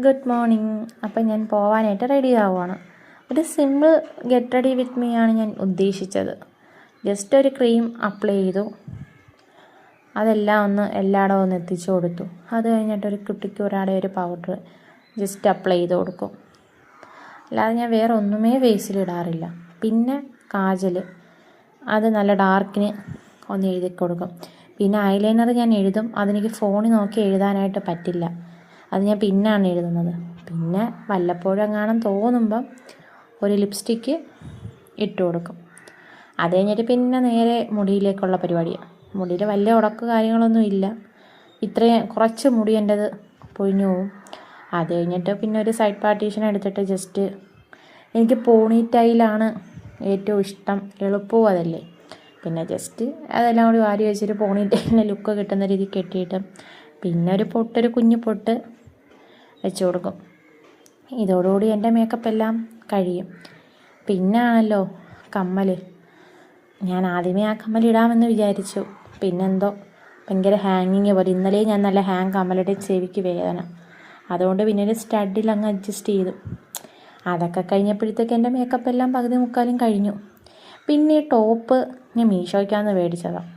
Good morning. അപ്പം ഞാൻ പോവാനായിട്ട് റെഡി ആവുകയാണ്. ഒരു simple get ready with me ആണ് ഞാൻ ഉദ്ദേശിച്ചത്. ജസ്റ്റ് ഒരു ക്രീം അപ്ലൈ ചെയ്തു, അതെല്ലാം ഒന്ന് എല്ലായിടവും ഒന്ന് എത്തിച്ചു കൊടുത്തു. അത് കഴിഞ്ഞിട്ടൊരു കുട്ടിക്കൂറാടെ ഒരു പൗഡർ ജസ്റ്റ് അപ്ലൈ ചെയ്ത് കൊടുക്കും. അല്ലാതെ ഞാൻ വേറെ ഒന്നുമേ ഫേസിലിടാറില്ല. പിന്നെ കാജൽ, അത് നല്ല ഡാർക്കിന് ഒന്ന് എഴുതി കൊടുക്കും. പിന്നെ ഐലൈനർ ഞാൻ എഴുതും, അതെനിക്ക് ഫോണിൽ നോക്കി എഴുതാനായിട്ട് പറ്റില്ല, അത് ഞാൻ പിന്നാണ് എഴുതുന്നത്. പിന്നെ വല്ലപ്പോഴും എങ്ങാനും തോന്നുമ്പം ഒരു ലിപ്സ്റ്റിക്ക് ഇട്ട് കൊടുക്കും. അത് കഴിഞ്ഞിട്ട് പിന്നെ നേരെ മുടിയിലേക്കുള്ള പരിപാടിയാണ്. മുടിയിൽ വലിയ ഉടക്ക് കാര്യങ്ങളൊന്നും ഇല്ല, ഇത്രയും കുറച്ച് മുടി എൻ്റെത് പൊഴിഞ്ഞു പോവും. അത് കഴിഞ്ഞിട്ട് പിന്നെ ഒരു സൈഡ് പാർട്ടീഷൻ എടുത്തിട്ട് ജസ്റ്റ്, എനിക്ക് പോണി ടൈലാണ് ഏറ്റവും ഇഷ്ടം, എളുപ്പവും അതല്ലേ. പിന്നെ ജസ്റ്റ് അതെല്ലാം കൂടി വാരി വെച്ചിട്ട് പോണി ടൈലിൻ്റെ ലുക്ക് കിട്ടുന്ന രീതിയിൽ കെട്ടിയിട്ട് പിന്നെ ഒരു കുഞ്ഞു പൊട്ട് വെച്ച് കൊടുക്കും. ഇതോടുകൂടി എൻ്റെ മേക്കപ്പ് എല്ലാം കഴിയും. പിന്നെ ആണല്ലോ കമ്മൽ. ഞാൻ ആദ്യമേ ആ കമ്മൽ ഇടാമെന്ന് വിചാരിച്ചു, പിന്നെന്തോ ഭയങ്കര ഹാങ്ങിങ് പോലെ. ഇന്നലെ ഞാൻ നല്ല ഹാങ് കമ്മലിട്ട് ചെവിക്ക് വേദന, അതുകൊണ്ട് പിന്നെ ഒരു സ്റ്റഡിൽ അങ്ങ് അഡ്ജസ്റ്റ് ചെയ്തു. അതൊക്കെ കഴിഞ്ഞപ്പോഴത്തേക്ക് എൻ്റെ മേക്കപ്പ് എല്ലാം പകുതി മുക്കാലും കഴിഞ്ഞു. പിന്നെ ഈ ടോപ്പ് ഞാൻ മീഷോയ്ക്കാന്ന് മേടിച്ചതാണ്.